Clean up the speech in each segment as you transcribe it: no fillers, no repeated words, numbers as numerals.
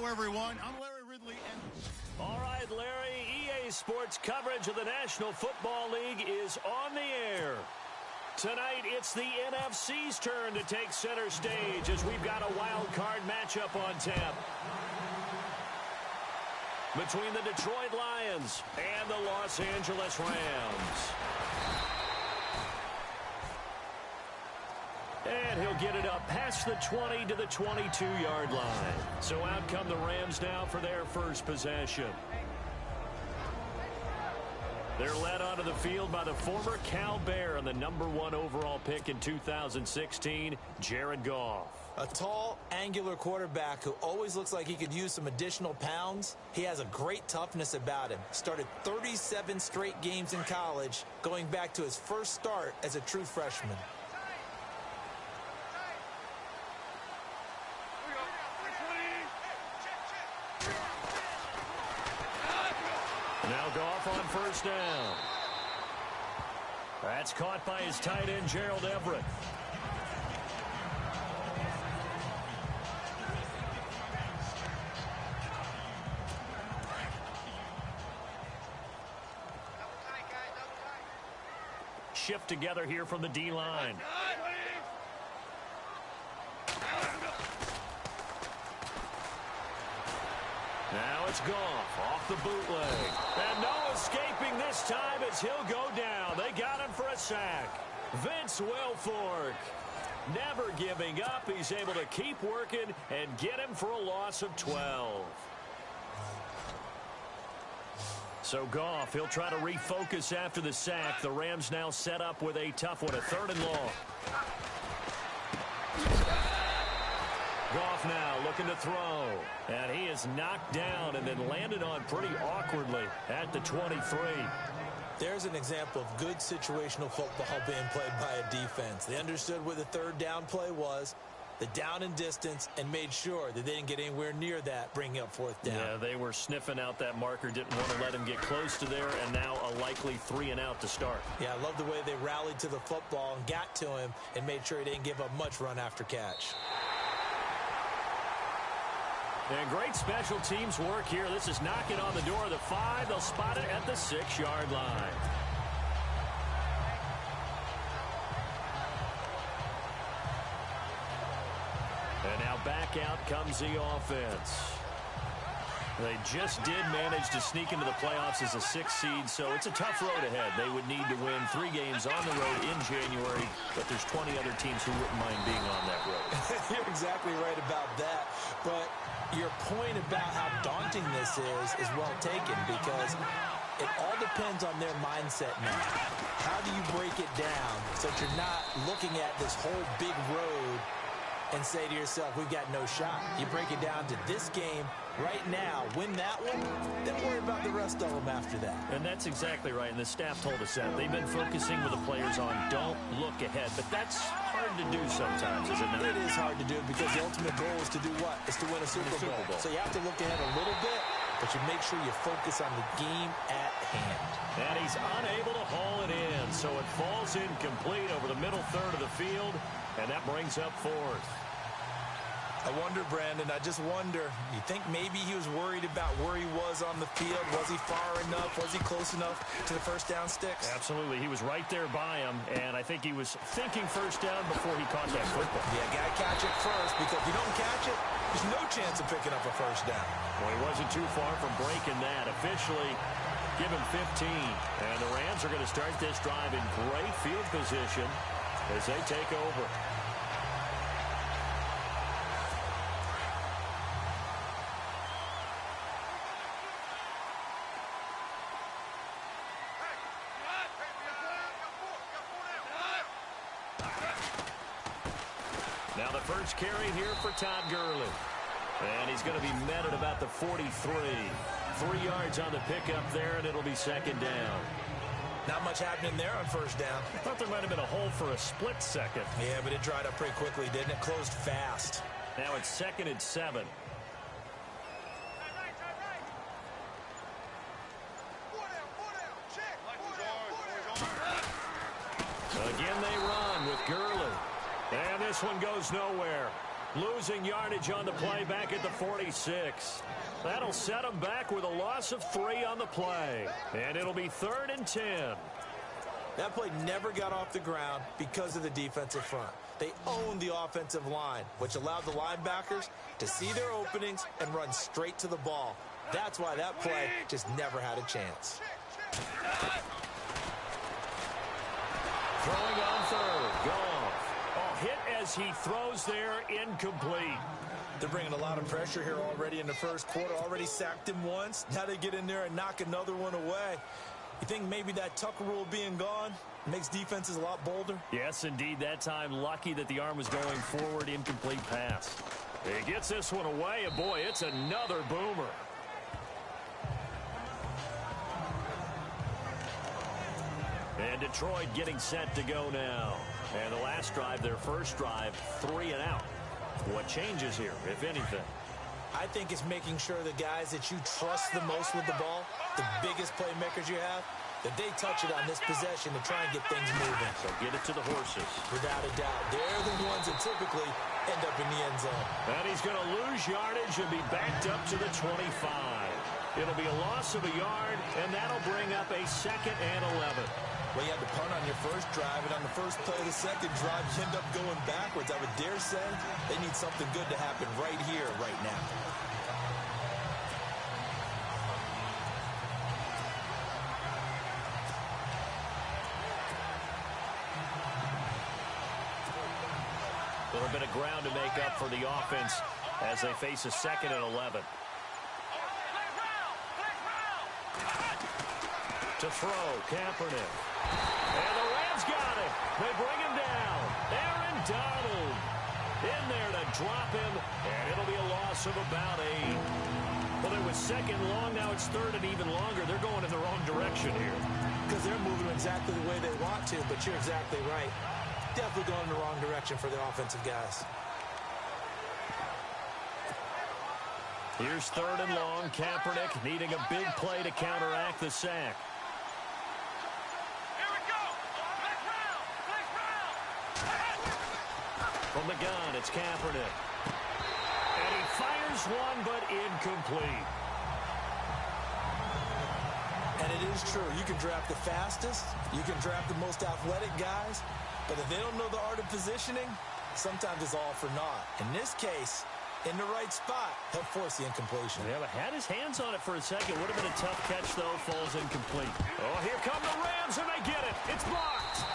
Hello, everyone. I'm Larry Ridley. All right, Larry, EA Sports coverage of the National Football League is on the air. Tonight, it's the NFC's turn to take center stage as we've got a wild card matchup on tap between the Detroit Lions and the Los Angeles Rams. And he'll get it up past the 20 to the 22-yard line. So out come the Rams now for their first possession. They're led onto the field by the former Cal Bear and the #1 overall pick in 2016, Jared Goff. A tall, angular quarterback who always looks like he could use some additional pounds. He has a great toughness about him. Started 37 straight games in college, going back to his first start as a true freshman. Now Goff on first down. That's caught by his tight end, Gerald Everett. Shift together here from the D-line. Now it's Goff off the bootleg. And no escaping this time as he'll go down. They got him for a sack. Vince Wilfork never giving up. He's able to keep working and get him for a loss of 12. So Goff, he'll try to refocus after the sack. The Rams now set up with a tough one, a 3rd and long. Goff now looking to throw. And he is knocked down and then landed on pretty awkwardly at the 23. There's an example of good situational football being played by a defense. They understood where the 3rd down play was, the down and distance, and made sure that they didn't get anywhere near that, bringing up 4th down. Yeah, they were sniffing out that marker, didn't want to let him get close to there, and now a likely 3 and out to start. Yeah, I love the way they rallied to the football and got to him and made sure he didn't give up much run after catch. And great special teams work here. This is knocking on the door of the 5. They'll spot it at the 6-yard line. And now back out comes the offense. They just did manage to sneak into the playoffs as a 6th seed, so it's a tough road ahead. They would need to win 3 games on the road in January, but there's 20 other teams who wouldn't mind being on that road. You're exactly right about that, but your point about how daunting this is well taken, because it all depends on their mindset now. How do you break it down so that you're not looking at this whole big road and say to yourself, we've got no shot? You break it down to this game right now, win that one, then worry about the rest of them after that. And that's exactly right, and the staff told us that. They've been focusing with the players on don't look ahead, but that's hard to do sometimes, is it not? It is hard to do because the ultimate goal is to do what? Is to win a Super Bowl. So you have to look ahead a little bit, but you make sure you focus on the game at hand. And he's unable to haul it in, so it falls incomplete over the middle 3rd of the field, and that brings up 4th. I wonder, Brandon, I just wonder, you think maybe he was worried about where he was on the field? Was he far enough? Was he close enough to the first down sticks? Absolutely. He was right there by him, and I think he was thinking first down before he caught that football. Yeah, got to catch it first, because if you don't catch it, there's no chance of picking up a first down. Well, he wasn't too far from breaking that. Officially, give him 15. And the Rams are going to start this drive in great field position as they take over. Now the first carry here for Todd Gurley. And he's going to be met at about the 43. 3 yards on the pickup there, and it'll be 2nd down. Not much happening there on first down. I thought there might have been a hole for a split second. Yeah, but it dried up pretty quickly, didn't it? Closed fast. Now it's 2nd and 7. Again they run with Gurley. And this one goes nowhere. Losing yardage on the play back at the 46. That'll set them back with a loss of 3 on the play. And it'll be 3rd and 10. That play never got off the ground because of the defensive front. They owned the offensive line, which allowed the linebackers to see their openings and run straight to the ball. That's why that play just never had a chance. Throwing on 3rd. Goff. Hit as he throws there, incomplete. They're bringing a lot of pressure here already in the first quarter. Already sacked him once. Now they get in there and knock another one away. You think maybe that Tucker rule being gone makes defenses a lot bolder? Yes, indeed. That time, lucky that the arm was going forward. Incomplete pass. He gets this one away, and boy, it's another boomer. And Detroit getting set to go now. And the last drive, their first drive, 3 and out. What changes here, if anything? I think it's making sure the guys that you trust the most with the ball, the biggest playmakers you have, that they touch it on this possession to try and get things moving. So get it to the horses. Without a doubt. They're the ones that typically end up in the end zone. And he's going to lose yardage and be backed up to the 25. It'll be a loss of a yard, and that'll bring up a 2nd and 11. Well, you had to punt on your first drive, and on the first play of the second drive, you end up going backwards. I would dare say they need something good to happen right here, right now. A little bit of ground to make up for the offense as they face a 2nd and 11. To throw, Kaepernick. And the Rams got it. They bring him down. Aaron Donald in there to drop him, and it'll be a loss of about 8. Well, it was 2nd long. Now it's 3rd and even longer. They're going in the wrong direction here. Because they're moving exactly the way they want to, but you're exactly right. Definitely going in the wrong direction for the offensive guys. Here's 3rd and long. Kaepernick needing a big play to counteract the sack. From the gun, it's Kaepernick. And he fires one, but incomplete. And it is true. You can draft the fastest. You can draft the most athletic guys. But if they don't know the art of positioning, sometimes it's all for naught. In this case, in the right spot, he'll force the incompletion. Yeah, but had his hands on it for a second. Would have been a tough catch, though. Falls incomplete. Oh, here come the Rams, and they get it. It's blocked.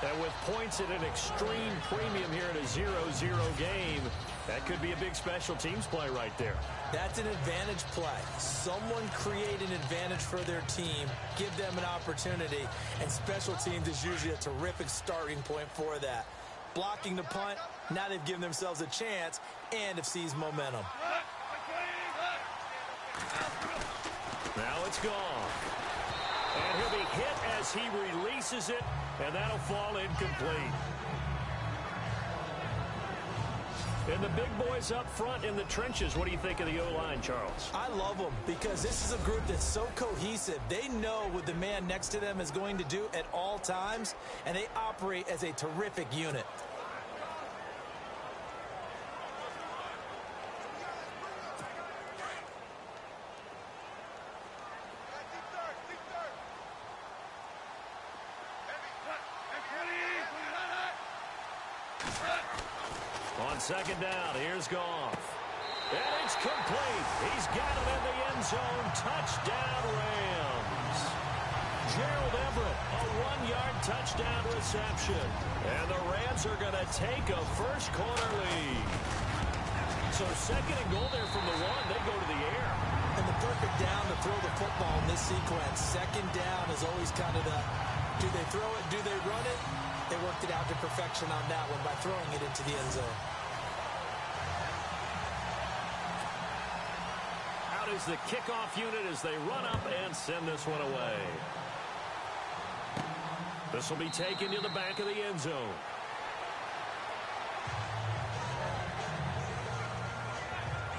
And with points at an extreme premium here in a 0-0 game, that could be a big special teams play right there. That's an advantage play. Someone create an advantage for their team, give them an opportunity, and special teams is usually a terrific starting point for that. Blocking the punt, now they've given themselves a chance and have seized momentum. Now it's gone. And he'll be hit as he releases it, and that'll fall incomplete. And the big boys up front in the trenches. What do you think of the O-line, Charles? I love them because this is a group that's so cohesive. They know what the man next to them is going to do at all times, and they operate as a terrific unit. On 2nd down, here's Goff. And it's complete. He's got it in the end zone. Touchdown, Rams. Gerald Everett, a 1-yard touchdown reception. And the Rams are going to take a first quarter lead. So 2nd and goal there from the 1. They go to the air. And the perfect down to throw the football in this sequence. 2nd down is always kind of the, do they throw it, do they run it? They worked it out to perfection on that one by throwing it into the end zone. Out is the kickoff unit as they run up and send this one away. This will be taken to the back of the end zone.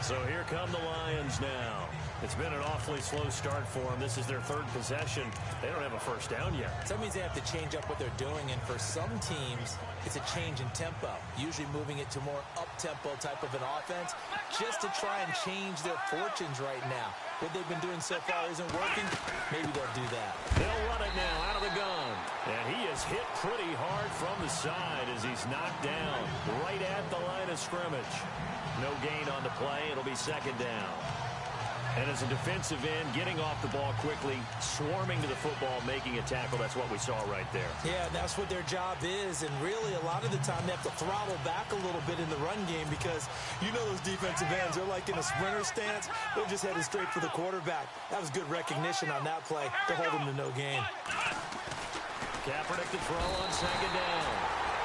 So here come the Lions now. It's been an awfully slow start for them. This is their third possession. They don't have a first down yet. So that means they have to change up what they're doing, and for some teams, it's a change in tempo, usually moving it to more up-tempo type of an offense just to try and change their fortunes right now. What they've been doing so far isn't working. Maybe they'll do that. They'll run it now out of the gun. And he is hit pretty hard from the side as he's knocked down right at the line of scrimmage. No gain on the play. It'll be second down. And as a defensive end, getting off the ball quickly, swarming to the football, making a tackle, that's what we saw right there. Yeah, and that's what their job is. And really, a lot of the time, they have to throttle back a little bit in the run game because you know those defensive ends, they're like in a sprinter stance. They're just headed straight for the quarterback. That was good recognition on that play to hold them to no gain. Kaepernick to throw on second down.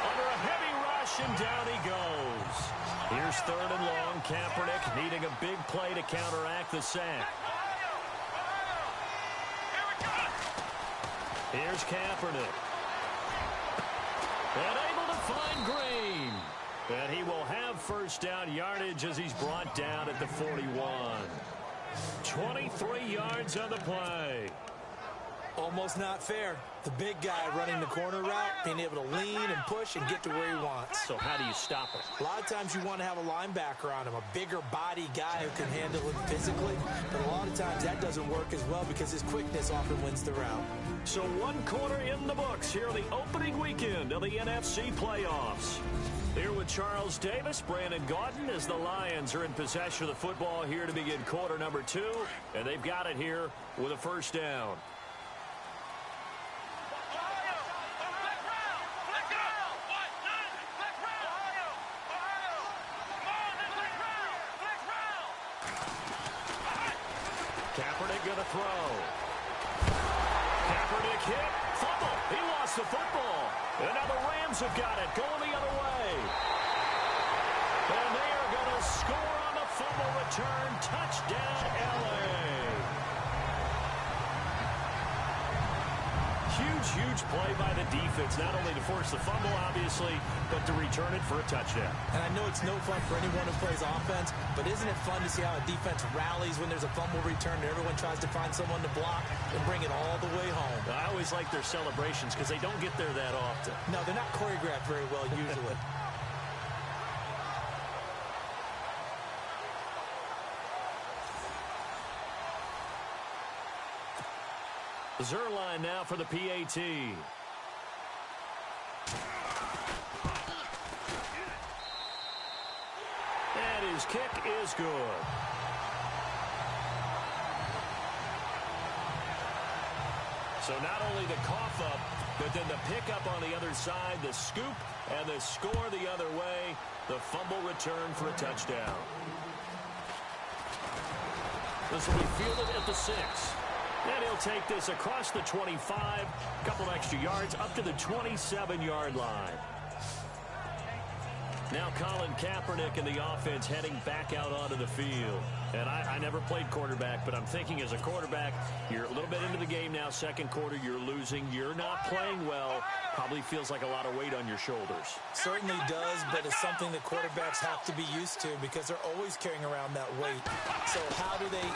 Under a heavy rush, and down he goes. Here's third and long. Kaepernick needing a big play to counteract the sack. Here's Kaepernick. And able to find Green. And he will have first down yardage as he's brought down at the 41. 23 yards on the play. Almost not fair. The big guy running the corner route, being able to lean and push and get to where he wants. So how do you stop it? A lot of times you want to have a linebacker on him, a bigger body guy who can handle it physically. But a lot of times that doesn't work as well because his quickness often wins the route. So one quarter in the books here the opening weekend of the NFC playoffs. Here with Charles Davis, Brandon Gaudin, as the Lions are in possession of the football here to begin quarter number 2. And they've got it here with a first down. Kaepernick going to throw. Kaepernick hit. Fumble. He lost the football. And now the Rams have got it. Going the other way. And they are going to score on the fumble return. Touchdown, L.A. Huge play by the defense. Not only to force the fumble, obviously, but to return it for a touchdown. And I know it's no fun for anyone who plays offense, but isn't it fun to see how a defense rallies when there's a fumble return and everyone tries to find someone to block and bring it all the way home? I always like their celebrations because they don't get there that often. No, they're not choreographed very well usually. Zuerlein now for the PAT. And his kick is good. So not only the cough up, but then the pickup on the other side, the scoop, and the score the other way. The fumble return for a touchdown. This will be fielded at the 6. And he'll take this across the 25, a couple of extra yards, up to the 27-yard line. Now Colin Kaepernick and the offense heading back out onto the field. And I never played quarterback, but I'm thinking as a quarterback, you're a little bit into the game now, second quarter, you're losing, you're not playing well. Probably feels like a lot of weight on your shoulders. Certainly does, but it's something that quarterbacks have to be used to because they're always carrying around that weight. So how do they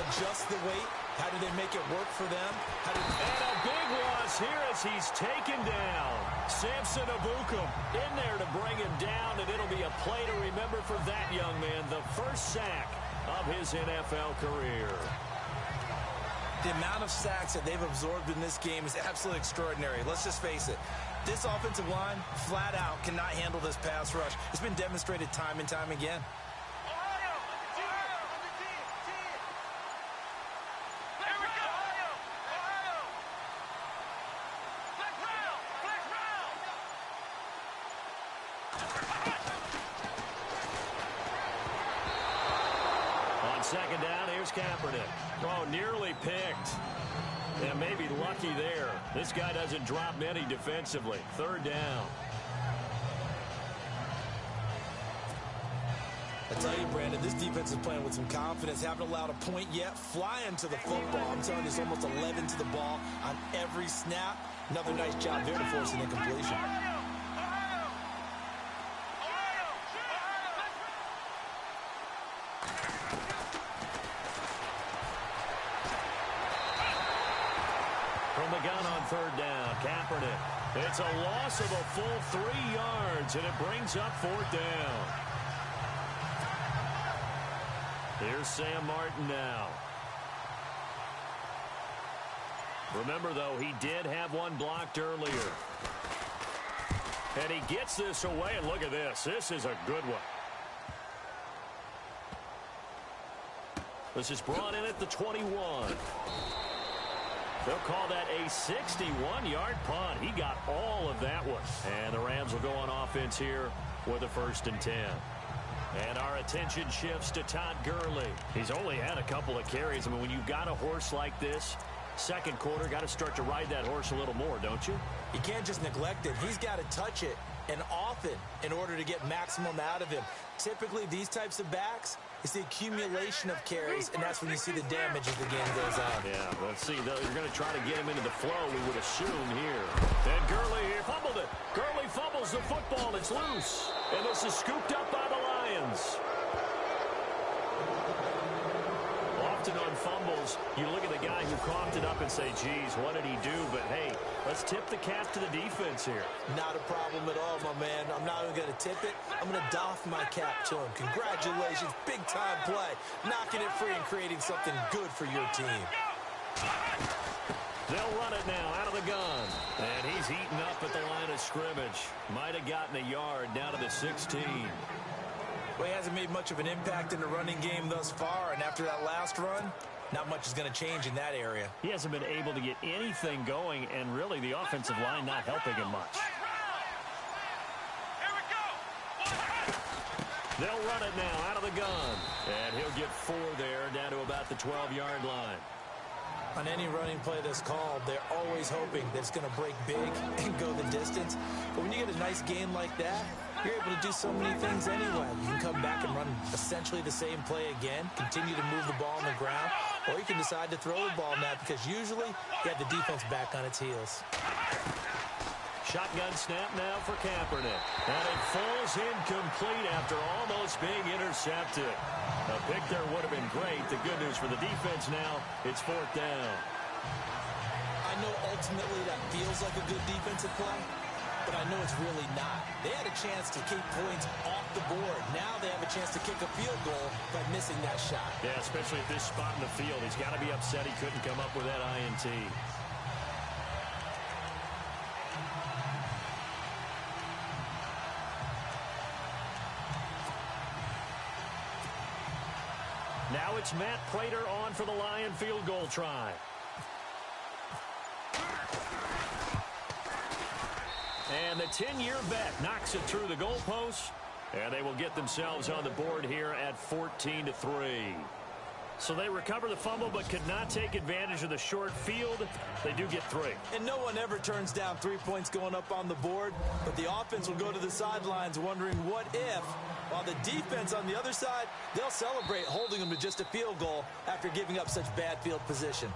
adjust the weight? How do they make it work for them? And a big loss here as he's taken down. Samson Ebukam in there to bring him down, and it'll be a play to remember for that young man. The first sack of his NFL career. The amount of sacks that they've absorbed in this game is absolutely extraordinary. Let's just face it. This offensive line, flat out, cannot handle this pass rush. It's been demonstrated time and time again. Second down, here's Kaepernick. Oh, nearly picked. And maybe lucky there. This guy doesn't drop many defensively. Third down. I tell you, Brandon, this defense is playing with some confidence. Haven't allowed a point yet. Flying to the football. I'm telling you, it's almost 11 to the ball on every snap. Another nice job there to force an incompletion. third down. Kaepernick. It's a loss of a full 3 yards, and it brings up fourth down. Here's Sam Martin now. Remember, though, he did have one blocked earlier. And he gets this away, and look at this. This is a good one. This is brought in at the 21. They'll call that a 61-yard punt. He got all of that one. And the Rams will go on offense here with a 1st and 10. And our attention shifts to Todd Gurley. He's only had a couple of carries. I mean, when you've got a horse like this, second quarter, got to start to ride that horse a little more, don't you? You can't just neglect it. He's got to touch it, and often, in order to get maximum out of him. Typically, these types of backs, it's the accumulation of carries, and that's when you see the damage as the game goes on. Yeah, let's see, though. You're going to try to get him into the flow, we would assume here. And Gurley here fumbled it. Gurley fumbles the football. It's loose. And this is scooped up by the Lions. Often on fumbles, you look at the guy who coughed it up and say, geez, what did he do? But, hey, let's tip the cap to the defense here. Not a problem at all, my man. I'm not even going to tip it. I'm going to doff my cap to him. Congratulations. Big-time play. Knocking it free and creating something good for your team. They'll run it now out of the gun. And he's eaten up at the line of scrimmage. Might have gotten a yard down to the 16. Well, he hasn't made much of an impact in the running game thus far, and after that last run, not much is going to change in that area. He hasn't been able to get anything going, and really the offensive line not helping him much. They'll run it now out of the gun. And he'll get 4 there, down to about the 12-yard line. On any running play that's called, they're always hoping that it's going to break big and go the distance. But when you get a nice gain like that, you're able to do so many things anyway. You can come back and run essentially the same play again, continue to move the ball on the ground, or you can decide to throw the ball now because usually you have the defense back on its heels. Shotgun snap now for Kaepernick. And it falls incomplete after almost being intercepted. A pick there would have been great. The good news for the defense now, it's 4th down. I know ultimately that feels like a good defensive play, but I know it's really not. They had a chance to keep points off the board. Now they have a chance to kick a field goal by missing that shot. Yeah, especially at this spot in the field. He's got to be upset he couldn't come up with that INT. Now it's Matt Prater on for the Lion field goal try. And the 10-year vet knocks it through the goalpost. And they will get themselves on the board here at 14-3. So they recover the fumble but could not take advantage of the short field. They do get 3. And no one ever turns down 3 points going up on the board. But the offense will go to the sidelines wondering what if. While the defense on the other side, they'll celebrate holding them to just a field goal after giving up such bad field position.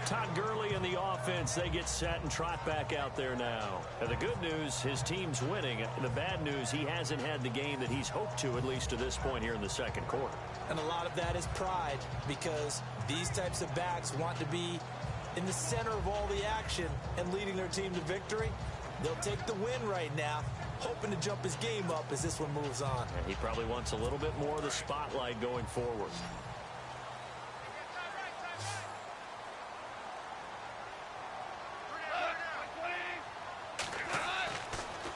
Todd Gurley and the offense, they get set and trot back out there now. And the good news, his team's winning. The bad news, he hasn't had the game that he's hoped to, at least to this point here in the second quarter. And a lot of that is pride, because these types of backs want to be in the center of all the action and leading their team to victory. They'll take the win right now, hoping to jump his game up as this one moves on. And he probably wants a little bit more of the spotlight going forward.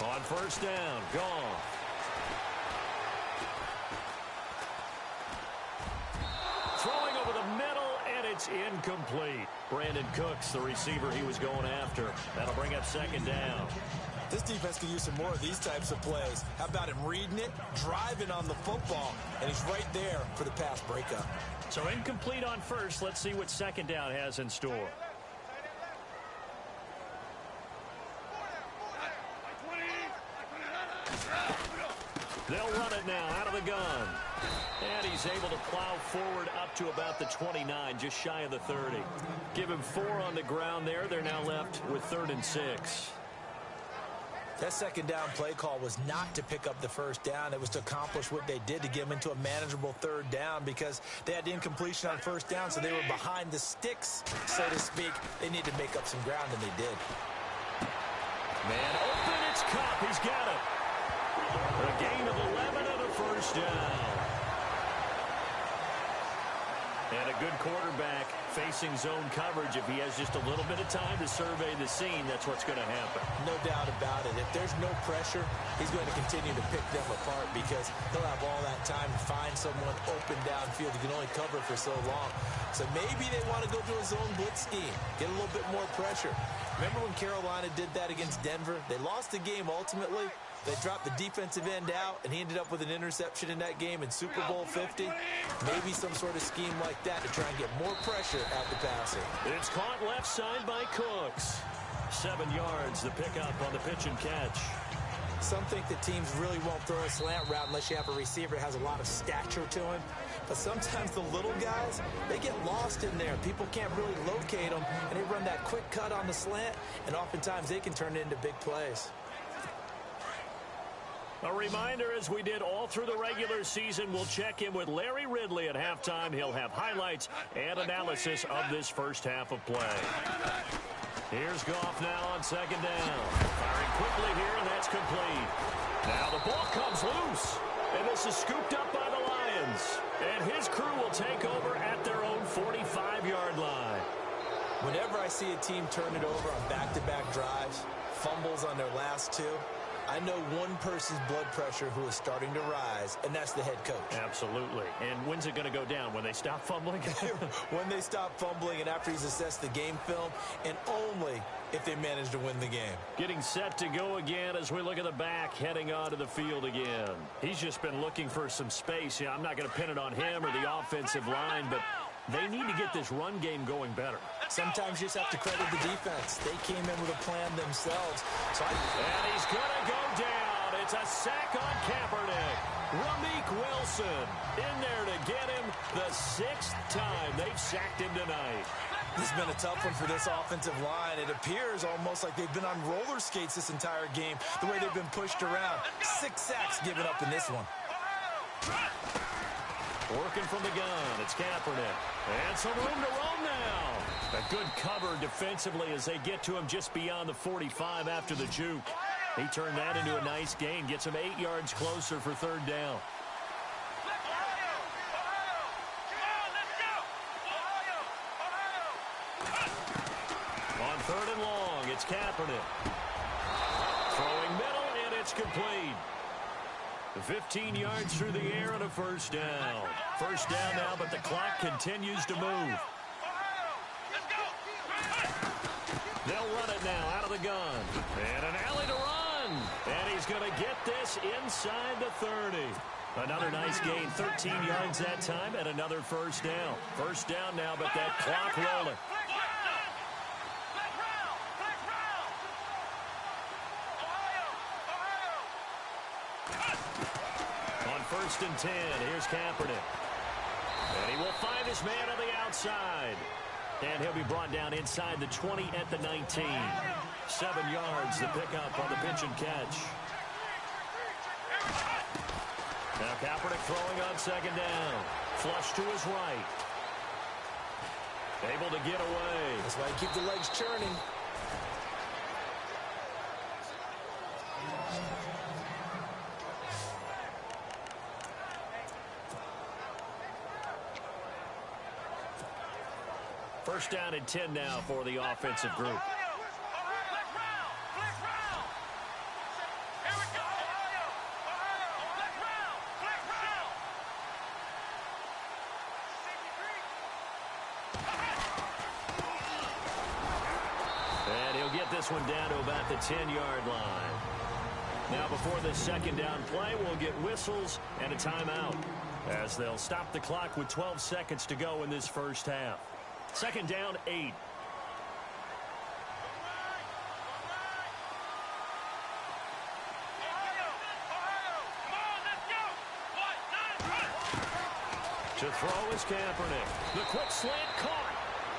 On first down, gone. Throwing over the middle, and it's incomplete. Brandon Cooks, the receiver he was going after. That'll bring up second down. This defense can use some more of these types of plays. How about him reading it, driving on the football, and he's right there for the pass breakup. So incomplete on first. Let's see what second down has in store. They'll run it now out of the gun. And he's able to plow forward up to about the 29, just shy of the 30. Give him 4 on the ground there. They're now left with 3rd and 6. That second down play call was not to pick up the first down. It was to accomplish what they did, to get them into a manageable third down, because they had incompletion on first down, so they were behind the sticks, so to speak. They needed to make up some ground, and they did. Man open, it's Kupp. He's got it. A gain of 11 and a first down. And a good quarterback facing zone coverage. If he has just a little bit of time to survey the scene, that's what's going to happen. No doubt about it. If there's no pressure, he's going to continue to pick them apart, because he'll have all that time to find someone open downfield. He can only cover for so long. So maybe they want to go to a zone blitz scheme, get a little bit more pressure. Remember when Carolina did that against Denver? They lost the game ultimately. They dropped the defensive end out, and he ended up with an interception in that game in Super Bowl 50. Maybe some sort of scheme like that to try and get more pressure at the passer. It's caught left side by Cooks. 7 yards, the pickup on the pitch and catch. Some think that teams really won't throw a slant route unless you have a receiver that has a lot of stature to him. But sometimes the little guys, they get lost in there. People can't really locate them, and they run that quick cut on the slant, and oftentimes they can turn it into big plays. A reminder, as we did all through the regular season, we'll check in with Larry Ridley at halftime. He'll have highlights and analysis of this first half of play. Here's Goff now on second down. Firing quickly here, and that's complete. Now the ball comes loose, and this is scooped up by the Lions. And his crew will take over at their own 45-yard line. Whenever I see a team turn it over on back-to-back drives, fumbles on their last two, I know one person's blood pressure who is starting to rise, and that's the head coach. Absolutely. And when's it going to go down? When they stop fumbling? When they stop fumbling and after he's assessed the game film, and only if they manage to win the game. Getting set to go again as we look at the back, heading onto the field again. He's just been looking for some space. Yeah, I'm not going to pin it on him or the offensive line, but they need to get this run game going better. Sometimes you just have to credit the defense. They came in with a plan themselves. And he's going to go down. It's a sack on Kaepernick. Ramik Wilson in there to get him the 6th time they've sacked him tonight. This has been a tough one for this offensive line. It appears almost like they've been on roller skates this entire game, the way they've been pushed around. 6 sacks given up in this one. Working from the gun, it's Kaepernick. And some room to roam now. A good cover defensively as they get to him just beyond the 45 after the juke. He turned that into a nice gain, gets him 8 yards closer for third down. On third and long, it's Kaepernick. Throwing middle, and it's complete. 15 yards through the air and a first down. First down now, but the clock continues to move. They'll run it now out of the gun. And an alley to run. And he's going to get this inside the 30. Another nice gain, 13 yards that time, and another first down. First down now, but that clock rolling. First and 10. Here's Kaepernick. And he will find his man on the outside. And he'll be brought down inside the 20 at the 19. 7 yards, the pickup on the pitch and catch. Now Kaepernick throwing on second down. Flush to his right. Able to get away. That's why you keep the legs churning. First down and 10 now for the offensive group. And he'll get this one down to about the 10-yard line. Now before this second down play, we'll get whistles and a timeout as they'll stop the clock with 12 seconds to go in this first half. Second down, 8. To throw is Kaepernick. The quick slant caught.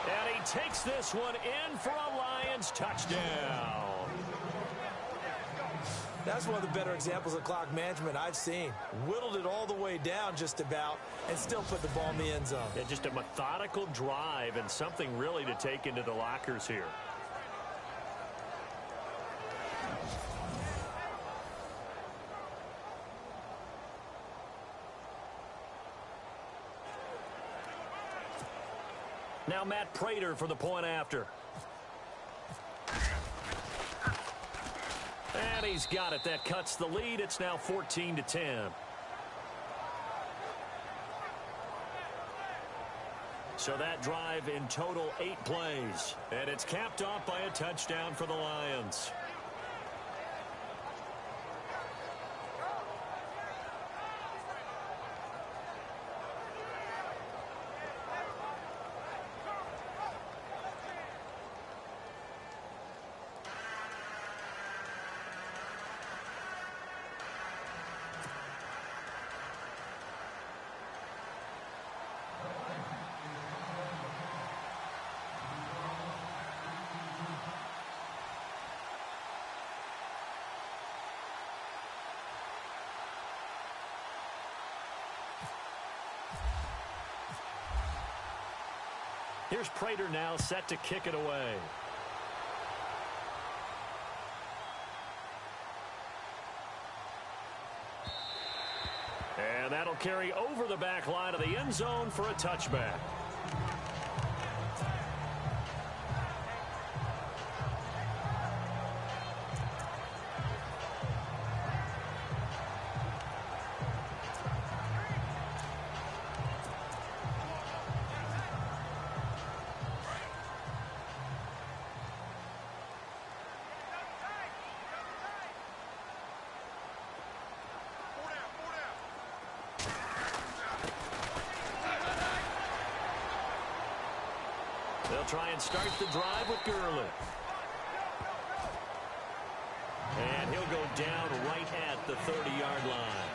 And he takes this one in for a Lions touchdown. That's one of the better examples of clock management I've seen. Whittled it all the way down just about and still put the ball in the end zone. Yeah, just a methodical drive and something really to take into the lockers here. Now Matt Prater for the point after. And he's got it. That cuts the lead. It's now 14-10. So that drive in total 8 plays. And it's capped off by a touchdown for the Lions. Here's Prater now set to kick it away. And that'll carry over the back line of the end zone for a touchback. They'll try and start the drive with Gurley. And he'll go down right at the 30-yard line.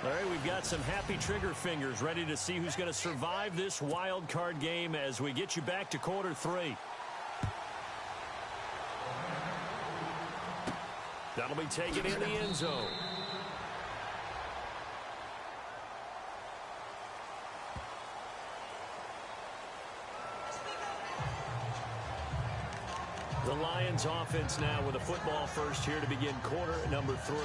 All right, we've got some happy trigger fingers ready to see who's going to survive this wild card game as we get you back to quarter 3. That'll be taken in the end zone. The Lions offense now with a football first here to begin quarter number 3.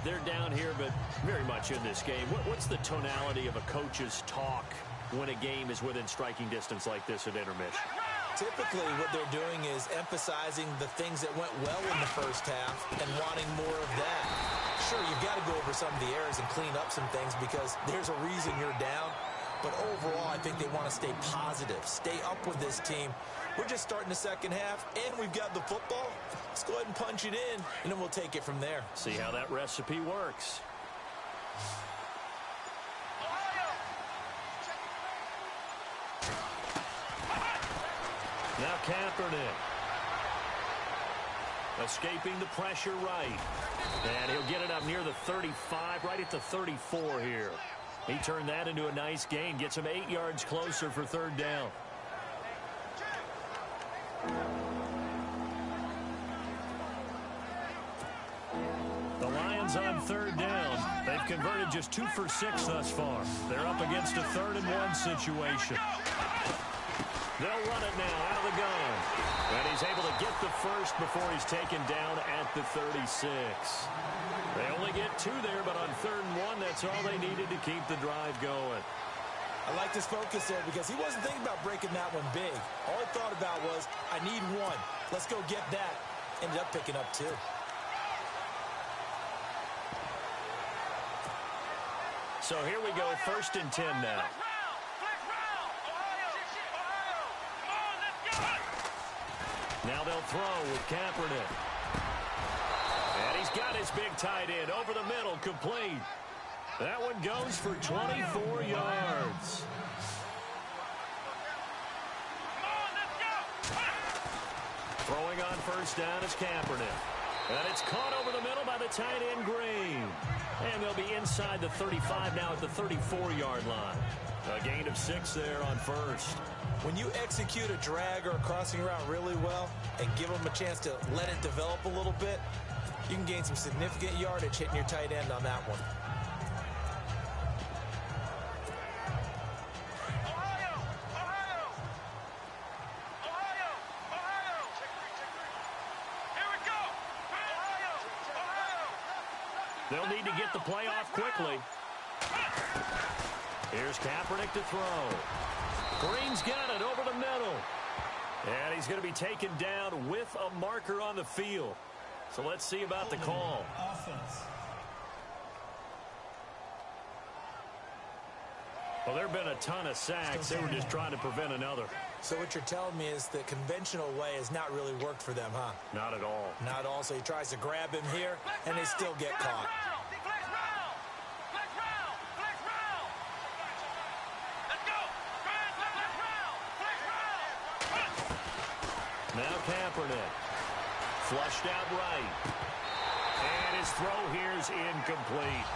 They're down here, but very much in this game. What's the tonality of a coach's talk when a game is within striking distance like this at intermission? Typically, what they're doing is emphasizing the things that went well in the first half and wanting more of that. Sure, you've got to go over some of the errors and clean up some things because there's a reason you're down. But overall, I think they want to stay positive, stay up with this team. We're just starting the second half, and we've got the football. Let's go ahead and punch it in, and then we'll take it from there. See how that recipe works. Now Kaepernick. Escaping the pressure right. And he'll get it up near the 35, right at the 34 here. He turned that into a nice gain. Gets him 8 yards closer for third down. The Lions on third down. They've converted just 2 for 6 thus far. They're up against a 3rd and 1 situation. They'll run it now out of the gun. And he's able to get the first before he's taken down at the 36. They only get 2 there, but on 3rd and 1, that's all they needed to keep the drive going. I like this focus there because he wasn't thinking about breaking that one big. All he thought about was, I need 1. Let's go get that. Ended up picking up 2. So here we go, 1st and 10 now. Now they'll throw with Kaepernick. And he's got his big tight end over the middle, complete. That one goes for 24 yards. Throwing on 1st down is Kaepernick. And it's caught over the middle by the tight end, Green. And they'll be inside the 35 now at the 34-yard line. A gain of 6 there on 1st. When you execute a drag or a crossing route really well and give them a chance to let it develop a little bit, You can gain some significant yardage hitting your tight end on that one. They'll need to get the play off quickly. Here's Kaepernick to throw. Green's got it over the middle. And he's going to be taken down with a marker on the field. So let's see about the call. Well, there have been a ton of sacks. They were just trying to prevent another. So what you're telling me is the conventional way has not really worked for them, huh? Not at all. Not at all. So he tries to grab him here, and they still get caught. Now Kaepernick. Flushed out right. And his throw here's incomplete.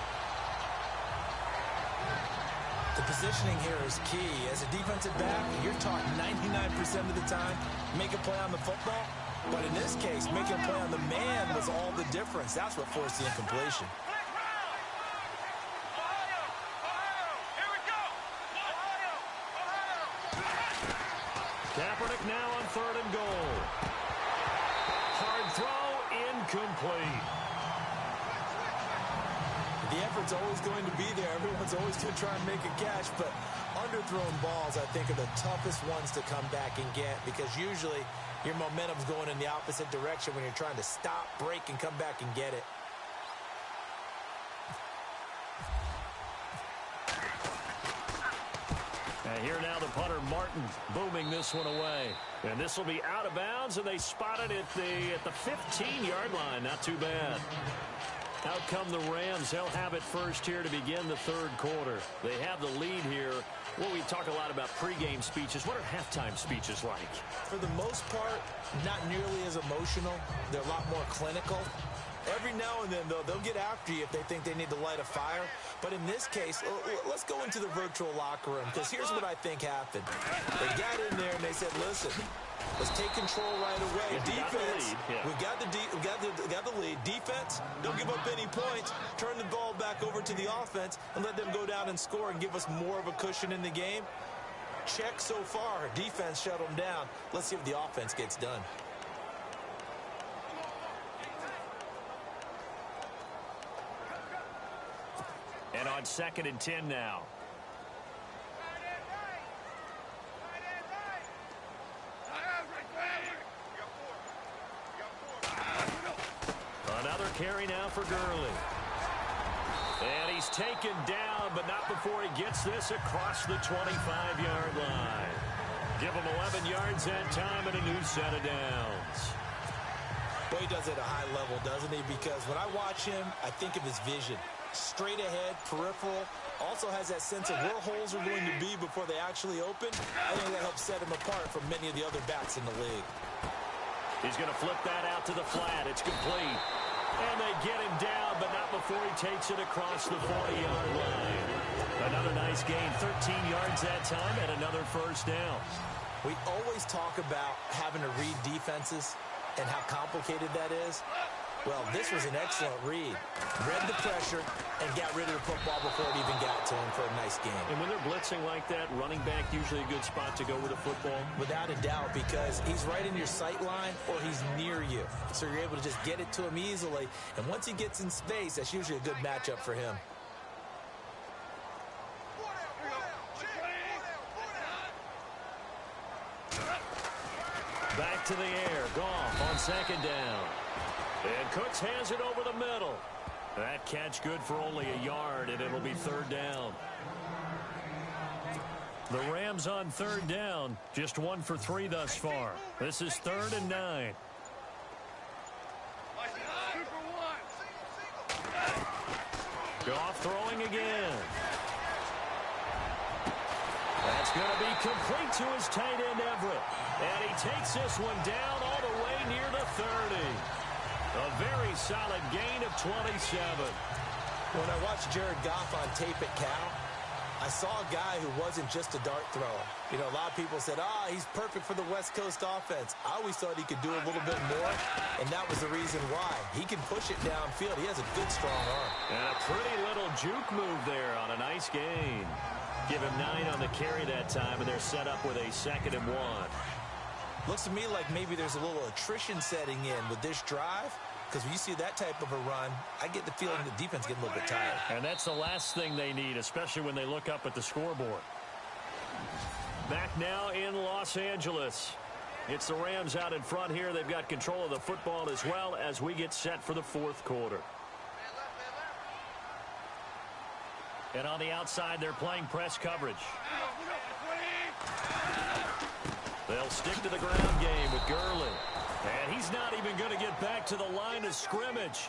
The positioning here is key. As a defensive back, you're taught 99% of the time, make a play on the football. But in this case, making a play on the man was all the difference. That's what forced the incompletion. Kaepernick now on 3rd and goal. Hard throw, incomplete. The effort's always going to be there. Everyone's always going to try and make a catch, but underthrown balls, I think, are the toughest ones to come back and get because usually your momentum's going in the opposite direction when you're trying to stop, break, and come back and get it. And here now the punter, Martin, booming this one away. And this will be out of bounds, and they spot it at the 15-yard line. Not too bad. Out come the Rams. They'll have it first here to begin the 3rd quarter. They have the lead here. Well, we talk a lot about pregame speeches. What are halftime speeches like? For the most part, not nearly as emotional. They're a lot more clinical. Every now and then, though, they'll get after you if they think they need to light a fire. But in this case, let's go into the virtual locker room, because here's what I think happened. They got in there and they said, listen, let's take control right away. Defense, we got the lead. Defense, don't give up any points. Turn the ball back over to the offense and let them go down and score and give us more of a cushion in the game. Check so far. Defense shut them down. Let's see if the offense gets done. And on 2nd and 10 now. Another carry now for Gurley. And he's taken down, but not before he gets this across the 25-yard line. Give him 11 yards that time and a new set of downs. Well, he does it at a high level, doesn't he? Because when I watch him, I think of his vision. Straight ahead, peripheral, also has that sense of where holes are going to be before they actually open. I think that helps set him apart from many of the other backs in the league. He's going to flip that out to the flat. It's complete. And they get him down, but not before he takes it across the 40-yard line. Another nice gain, 13 yards that time, and another first down. We always talk about having to read defenses and how complicated that is. Well, this was an excellent read. Read the pressure and got rid of the football before it even got to him for a nice game. And when they're blitzing like that, running back usually a good spot to go with the football? Without a doubt, because he's right in your sight line or he's near you. So you're able to just get it to him easily. And once he gets in space, that's usually a good matchup for him. Back to the air. Goff on 2nd down. And Cooks has it over the middle. That catch good for only a yard, and it'll be 3rd down. The Rams on 3rd down, just 1 for 3 thus far. This is 3rd and 9. Goff throwing again. That's going to be complete to his tight end, Everett. And he takes this one down all the way near the 30. A very solid gain of 27. When I watched Jared Goff on tape at Cal, I saw a guy who wasn't just a dart thrower. You know, a lot of people said, he's perfect for the West Coast offense. I always thought he could do a little bit more, and that was the reason why. He can push it downfield. He has a good, strong arm. And a pretty little juke move there on a nice gain. Give him 9 on the carry that time, and they're set up with a 2nd and 1. Looks to me like maybe there's a little attrition setting in with this drive. Because when you see that type of a run, I get the feeling the defense getting a little bit tired. And that's the last thing they need, especially when they look up at the scoreboard. Back now in Los Angeles. It's the Rams out in front here. They've got control of the football as well as we get set for the 4th quarter. And on the outside, they're playing press coverage. They'll stick to the ground game with Gurley. And he's not even going to get back to the line of scrimmage.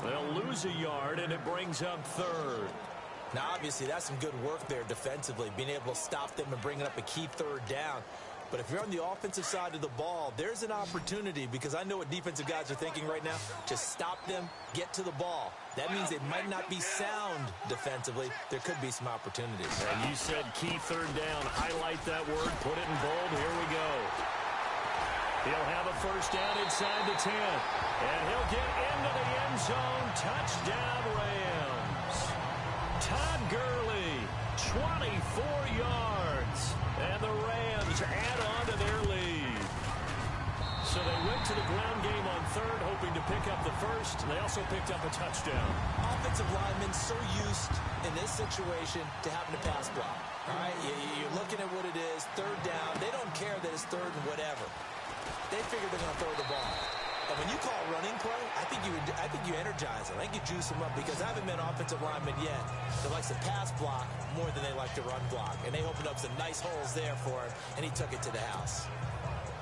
They'll lose a yard, and it brings up 3rd. Now, obviously, that's some good work there defensively, being able to stop them and bringing up a key 3rd down. But if you're on the offensive side of the ball, there's an opportunity, because I know what defensive guys are thinking right now. Just stop them, get to the ball. That means they might not be sound defensively. There could be some opportunities. And you said key 3rd down. Highlight that word. Put it in bold. Here we go. He'll have a 1st down inside the 10. And he'll get into the end zone. Touchdown, Rams. Todd Gurley, 24 yards. And the Rams add on to their lead. So they went to the ground game on 3rd, hoping to pick up the 1st. They also picked up a touchdown. Offensive linemen so used in this situation to having to pass block. All right, you're looking at what it is, 3rd down. They don't care that it's 3rd and whatever. They figure they're going to throw the ball. And when you call running play, I think you energize them. I think you juice them up, because I haven't met an offensive lineman yet that likes to pass block more than they like to run block. And they opened up some nice holes there for him, and he took it to the house.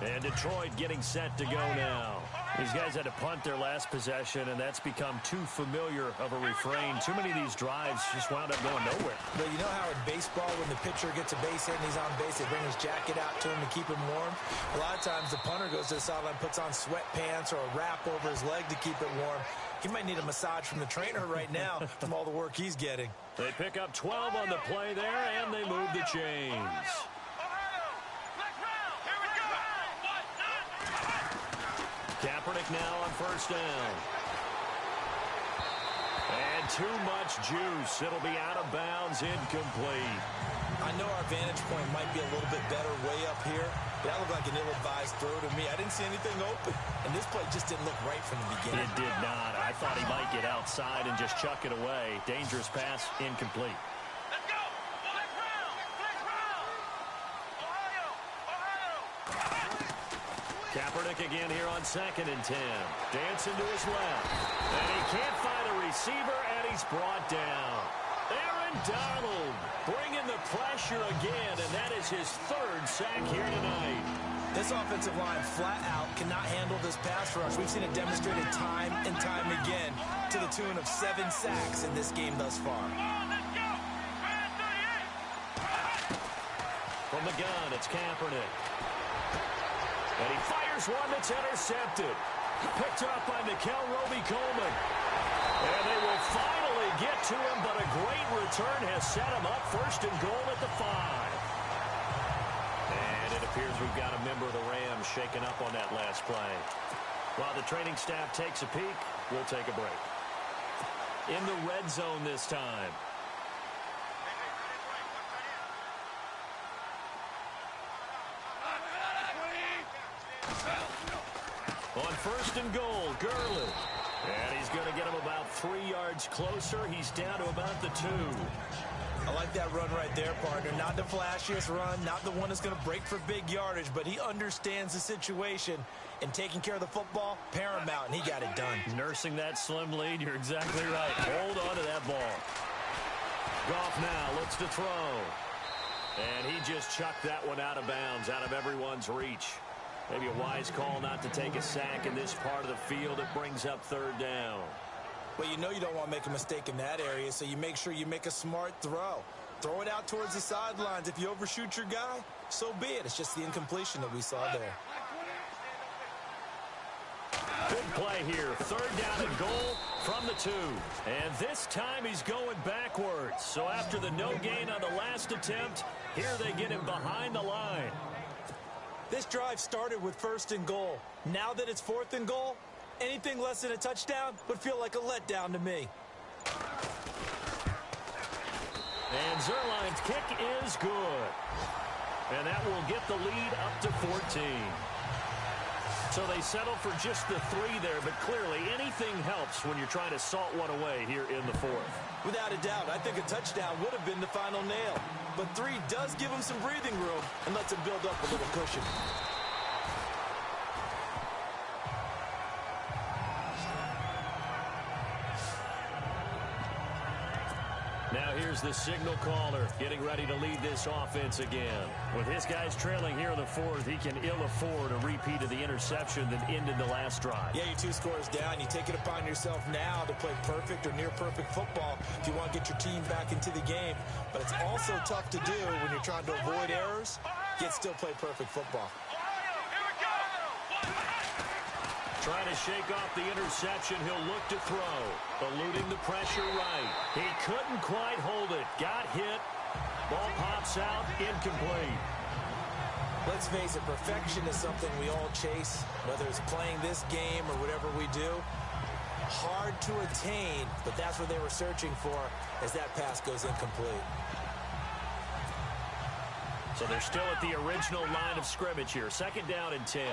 And Detroit getting set to go now. These guys had to punt their last possession, and that's become too familiar of a refrain. Too many of these drives just wound up going nowhere. But you know how in baseball, when the pitcher gets a base hit and he's on base, they bring his jacket out to him to keep him warm? A lot of times the punter goes to the sideline, puts on sweatpants or a wrap over his leg to keep it warm. He might need a massage from the trainer right now from all the work he's getting. They pick up 12 on the play there, and they move the chains. Kaepernick now on 1st down. And too much juice. It'll be out of bounds, incomplete. I know our vantage point might be a little bit better way up here, but that looked like an ill-advised throw to me. I didn't see anything open, and this play just didn't look right from the beginning. It did not. I thought he might get outside and just chuck it away. Dangerous pass, incomplete. Kaepernick again here on 2nd and 10. Dancing to his left. And he can't find a receiver, and he's brought down. Aaron Donald bringing the pressure again, and that is his 3rd sack here tonight. This offensive line flat out cannot handle this pass rush. We've seen it demonstrated time and time again to the tune of 7 sacks in this game thus far. From the gun, it's Kaepernick. And he fires one that's intercepted. Picked up by Nickel Roby-Coleman. And they will finally get to him, but a great return has set him up 1st and goal at the 5. And it appears we've got a member of the Rams shaken up on that last play. While the training staff takes a peek, we'll take a break. In the red zone this time. On 1st and goal, Gurley. And he's going to get him about 3 yards closer. He's down to about the 2. I like that run right there, partner. Not the flashiest run, not the one that's going to break for big yardage, but he understands the situation, and taking care of the football, paramount, and he got it done. Nursing that slim lead, you're exactly right. Hold on to that ball. Goff now looks to throw. And he just chucked that one out of bounds, out of everyone's reach. Maybe a wise call not to take a sack in this part of the field. It brings up 3rd down. Well, you know you don't want to make a mistake in that area, so you make sure you make a smart throw. Throw it out towards the sidelines. If you overshoot your guy, so be it. It's just the incompletion that we saw there. Big Big play here. Third down and goal from the 2. And this time he's going backwards. So after the no gain on the last attempt, here they get him behind the line. This drive started with 1st and goal. Now that it's 4th and goal, anything less than a touchdown would feel like a letdown to me. And Zuerlein's kick is good. And that will get the lead up to 14. So they settle for just the 3 there, but clearly anything helps when you're trying to salt one away here in the 4th. Without a doubt, I think a touchdown would have been the final nail. But 3 does give him some breathing room and lets him build up a little cushion. Now here's the signal caller getting ready to lead this offense again. With his guys trailing here in the 4th, he can ill afford a repeat of the interception that ended the last drive. Yeah, you're 2 scores down. You take it upon yourself now to play perfect or near perfect football if you want to get your team back into the game. But it's also tough to do when you're trying to avoid errors, yet still play perfect football. Trying to shake off the interception. He'll look to throw. Eluding the pressure right. He couldn't quite hold it. Got hit. Ball pops out. Incomplete. Let's face it, perfection is something we all chase, whether it's playing this game or whatever we do. Hard to attain, but that's what they were searching for as that pass goes incomplete. So they're still at the original line of scrimmage here. 2nd down and 10.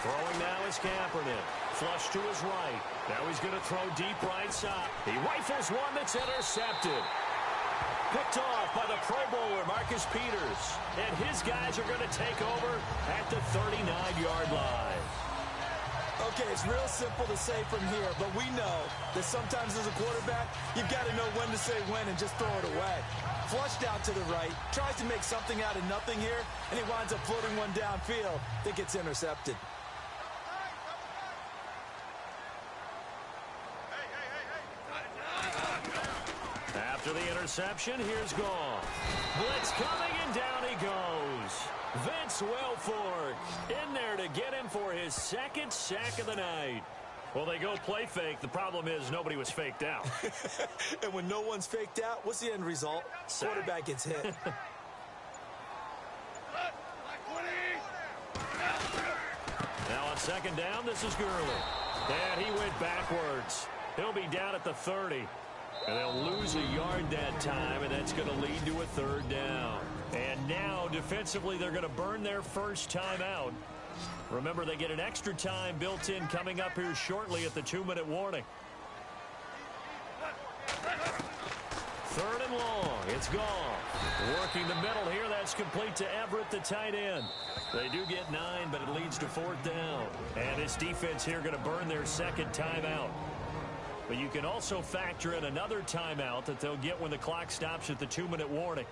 Throwing now is Kaepernick. Flush to his right. Now he's going to throw deep right side. He rifles one that's intercepted. Picked off by the Pro Bowler, Marcus Peters. And his guys are going to take over at the 39-yard line. Okay, it's real simple to say from here, but we know that sometimes as a quarterback, you've got to know when to say when and just throw it away. Flushed out to the right, tries to make something out of nothing here, and he winds up floating one downfield that gets intercepted. After the interception, here's Goff. Blitz coming, and down he goes. Vince Wilfork in there to get him for his 2nd sack of the night. Well, they go play fake. The problem is nobody was faked out. And when no one's faked out, what's the end result? Sack. Quarterback gets hit. Now on 2nd down, this is Gurley. And he went backwards. He'll be down at the 30. And they'll lose a yard that time, and that's going to lead to a 3rd down. And now, defensively, they're going to burn their first timeout. Remember, they get an extra time built in coming up here shortly at the 2-minute warning. 3rd and long. It's gone. Working the middle here. That's complete to Everett, the tight end. They do get 9, but it leads to 4th down. And this defense here going to burn their 2nd timeout. But you can also factor in another timeout that they'll get when the clock stops at the 2-minute warning.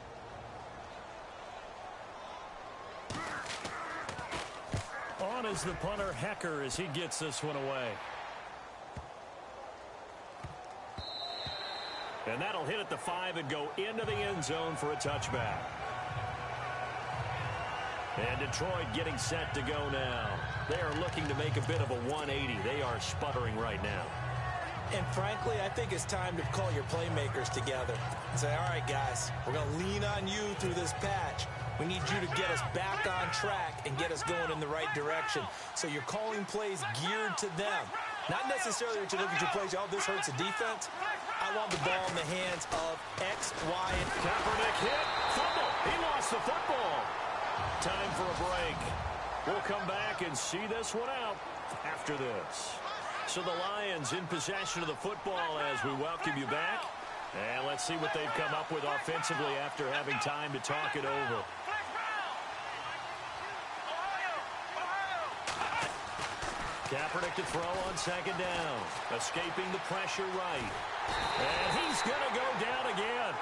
On is the punter, Hecker, as he gets this one away. And that'll hit at the 5 and go into the end zone for a touchback. And Detroit getting set to go now. They are looking to make a bit of a 180. They are sputtering right now. And frankly, I think it's time to call your playmakers together and say, all right, guys, we're going to lean on you through this patch. We need you to get us back on track and get us going in the right direction. So you're calling plays geared to them. Not necessarily that you look at your plays, oh, this hurts the defense. I want the ball in the hands of X, Y, and Kaepernick hit. Fumble. He lost the football. Time for a break. We'll come back and see this one out after this. So the Lions in possession of the football as we welcome you back. And let's see what they've come up with offensively after having time to talk it over. Kaepernick to throw on 2nd down. Escaping the pressure right. And he's going to go down again.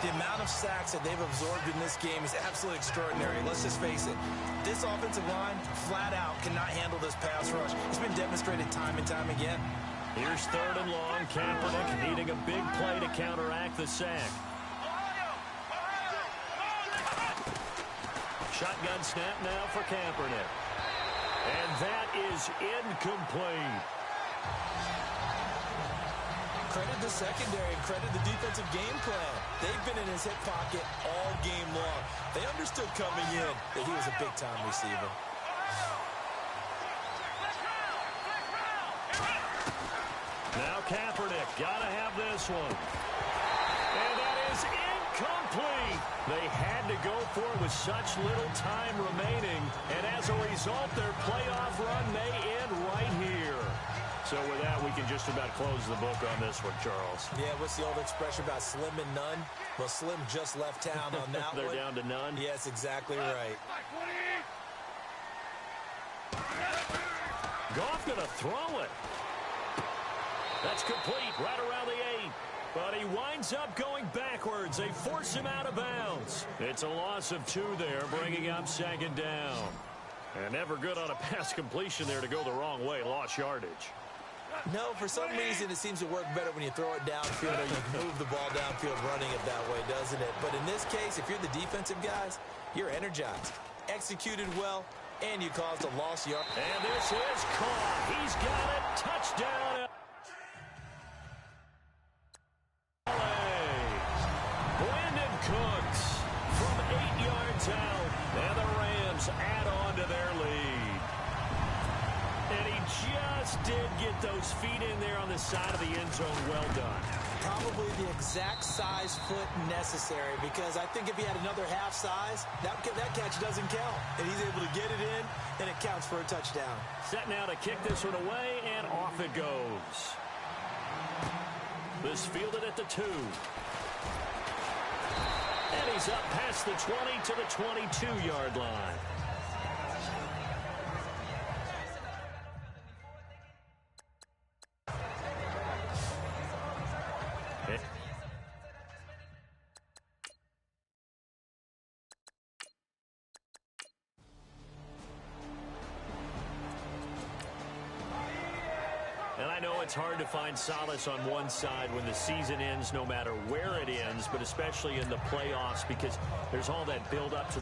the amount of sacks that they've absorbed in this game is absolutely extraordinary. Let's just face it. This offensive line, flat out, cannot handle this pass rush. It's been demonstrated time and time again. Here's 3rd and long. Kaepernick needing a big play to counteract the sack. Shotgun snap now for Kaepernick. And that is incomplete. Credit the secondary and credit the defensive game plan. They've been in his hip pocket all game long. They understood coming in that he was a big-time receiver. Now Kaepernick, gotta have this one. And that is incomplete. They had to go for it with such little time remaining. And as a result, their playoff run may end right here. So with that, we can just about close the book on this one, Charles. Yeah, what's the old expression about slim and none? Well, Slim just left town on that They're one. down to none? Yes, exactly right. Goff gonna throw it. That's complete right around the 8. But he winds up going backwards. They force him out of bounds. It's a loss of 2 there, bringing up 2nd down. And never good on a pass completion there to go the wrong way. Lost yardage. No, for some reason it seems to work better when you throw it downfield or you move the ball downfield running it that way, doesn't it? But in this case, if you're the defensive guys, you're energized, executed well, and you caused a lost yard. And this is caught. He's got it. Touchdown. Brandon Cooks from 8 yards out. And the Rams add on to their lead. And he just did get those feet in there on the side of the end zone. Well done. Probably the exact size foot necessary, because I think if he had another half size, that catch doesn't count. And he's able to get it in, and it counts for a touchdown. Set now to kick this one away, and off it goes. This fielded at the 2. And he's up past the 20 to the 22-yard line. And I know it's hard to find solace on one side when the season ends, no matter where it ends, but especially in the playoffs, because there's all that build-up to